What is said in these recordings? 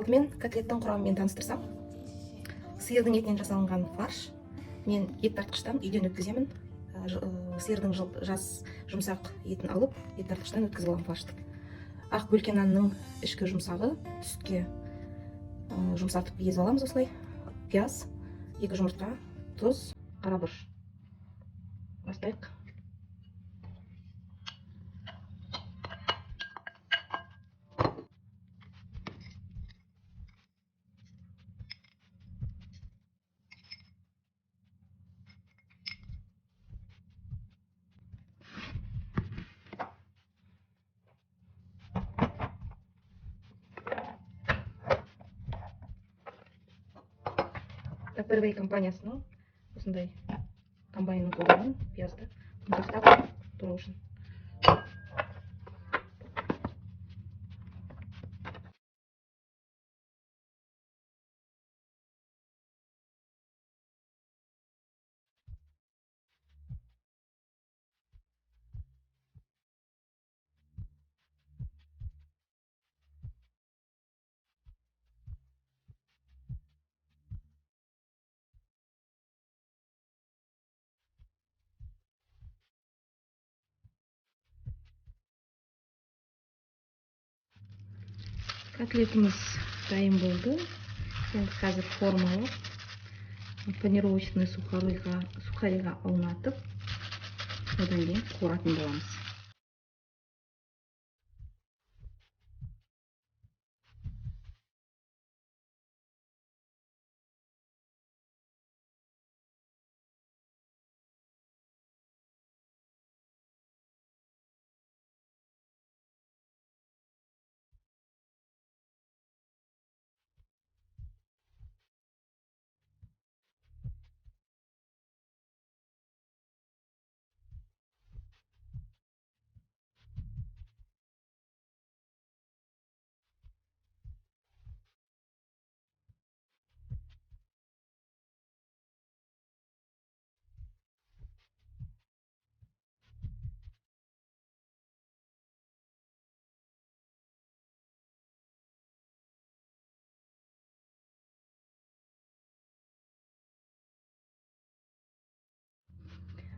Алдымен котлеттің құрамымен таныстырсам, сиырдың етінен жасалынған фарш мен ет тартқыштан үйден өткіземін. Сиырдың жас жұмсақ етін алып, ет тартқыштан өткізіп аламын фаршты. Ақ бөлке нанның ішкі жұмсағы сүтке жұмсартып езіп аламыз осылай. Пияз, 2 жұмыртқа, тұз, қара бұрыш. Бастайық. Первый компаниясының осындай комбайнның қолданған пиязды ұнтақтап тұру үшін. Котлетіміз дайын болды. Енді қазір формалы панировочный сухариға аунатып, одан кейін қуыратын боламыз.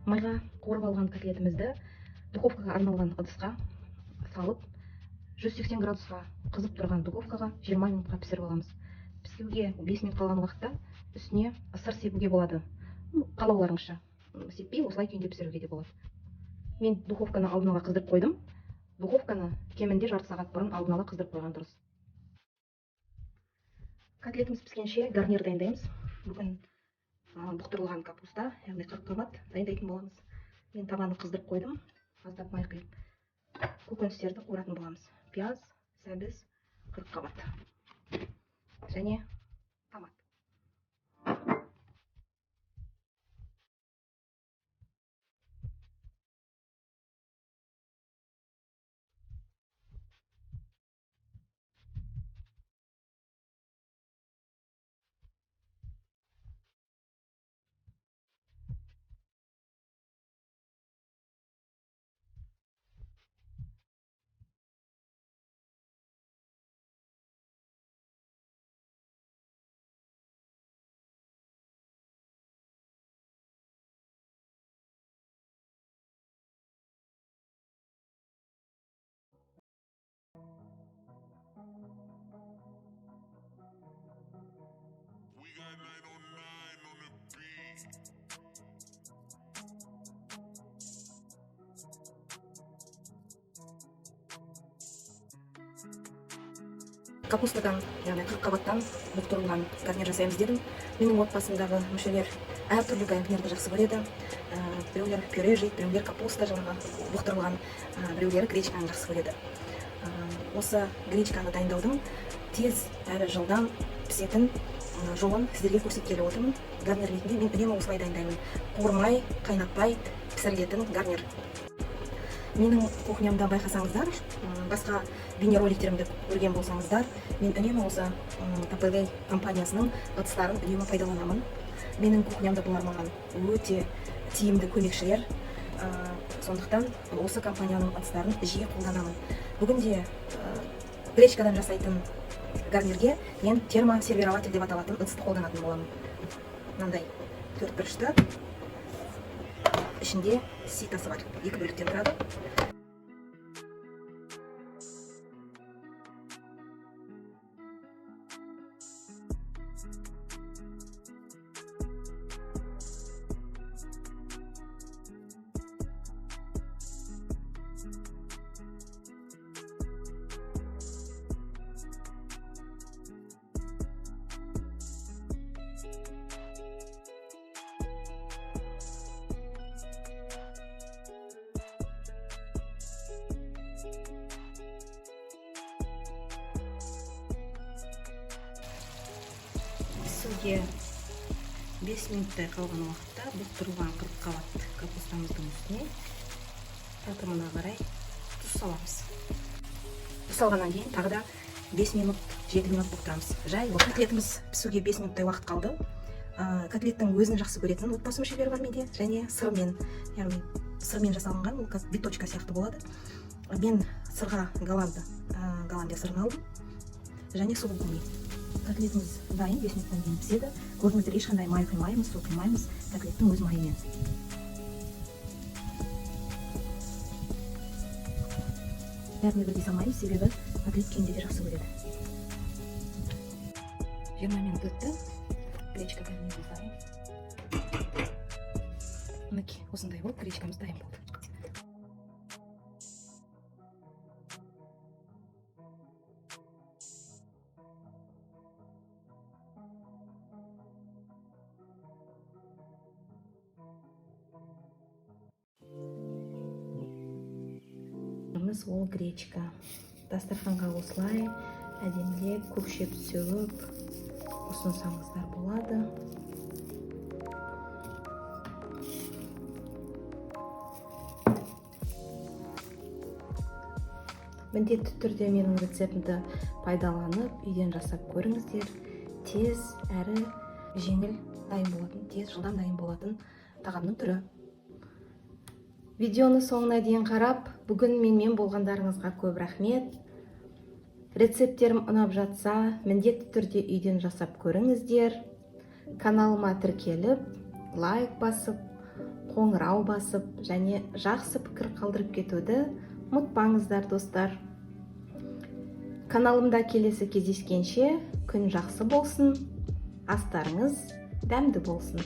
Майға қуырып алған котлетімізді духовкаға арналған ыдысқа салып, 180 градусқа қызып тұрған духовкаға 20 минутқа пісіріп аламыз. Пісуге 5 минут қалған уақытта үстіне сыр сепуге болады. Қалауларыңызша. Сеппей, осылай күйінде пісіруге де болады. Мен духовканы алдын ала қыздырып қойдым. Духовканы кемінде жарты сағат бұрын алдын ала қыздырып қойған дұрыс. Котлетіміз піскенше гарнир дайындаймыз. Бүгін бұқтырылған капуста, яғни 40 қабат дайындайтын боламыз. Мен табаны қыздырып қойдым. Аздап май құйып көкөністерді қуыратын боламыз. Пияз, сәбіз, 40 қабат және томат. Капустадан, яғни 40 қабаттан бұқтырылған гарнир жасаймыз дедім. Менің отбасымдағы мүшелер әртүрлі гарнирді жақсы көреді. Біреулер пюре жейді, біреулер капуста жаңағы бұқтырылған, біреулері гречканы жақсы көреді. Осы гречканы дайындаудың тез әрі жылдам пісетін жолын сіздерге көрсеткелі отырмын. Гарнир ретінде мен үнемі осылай дайындаймын. Қуырмай, қайнатпай пісірілетін гарнир. Менің кухнямда байқасаңыздар, басқа бейнероликтерімді көрген болсаңыздар, мен үнемі осы ТПВ компаниясының ыдыстарын үнемі пайдаланамын. Менің кухнямда бұлар маған өте тиімді көмекшілер. Сондықтан осы компанияның ыдыстарын жиі қолданамын. Бүгінде гречкадан жасайтын гарнирге мен термосервирователь деп аталатын ыдысты қолданатын боламын. Мынандай 4 бұрышты, ішінде ситасы бар, 2 бөліктен тұрады. Пісуге 5 минуттай қалған уақытта бұл тұрған 40 қабат капустамыздың үстіне татымына қарай тұз саламыз. Тұз салғаннан кейін тағы да 5 минут, 7 минут бұқтырамыз. Жай, котлетіміз пісуге 5 минуттай уақыт қалды. Котлеттің өзін жақсы көретін отбасы мүшелері бар менде, және сырмен, яғни сырмен жасалынған, ол биточка сияқты болады. Мен сырға Голландия сырын алдым, және су құймай. Котлетіміз дайын, 5 минуттан кейін піседі. Көрдіңіздер, ешқандай май құймаймыз, су құймаймыз, котлеттің өз майымен. Бәріне бірдей салмаймыз, себебі котлет кенде де жақсы көреді. 20 минут өтті. Гречка бәріне дайын. Мінекей, осындай болып, гречкамыз дайын болды. Ол гречка. Дастарханға осылай әдемілеп көкшеп сөгіп ұсынсаңыздар болады. Міндетті түрде менің рецептімді пайдаланып, үйден жасап көріңіздер. Тез әрі жеңіл дайын болатын, тез жылдам дайын болатын тағамның түрі. Видеоны соңына дейін қарап, бүгін менімен болғандарыңызға көп рахмет. Рецептерім ұнап жатса, міндетті түрде үйден жасап көріңіздер. Каналыма тіркеліп, лайк басып, қоңырау басып, және жақсы пікір қалдырып кетуді ұмытпаңыздар, достар. Каналымда келесі кездескенше күн жақсы болсын, астарыңыз дәмді болсын.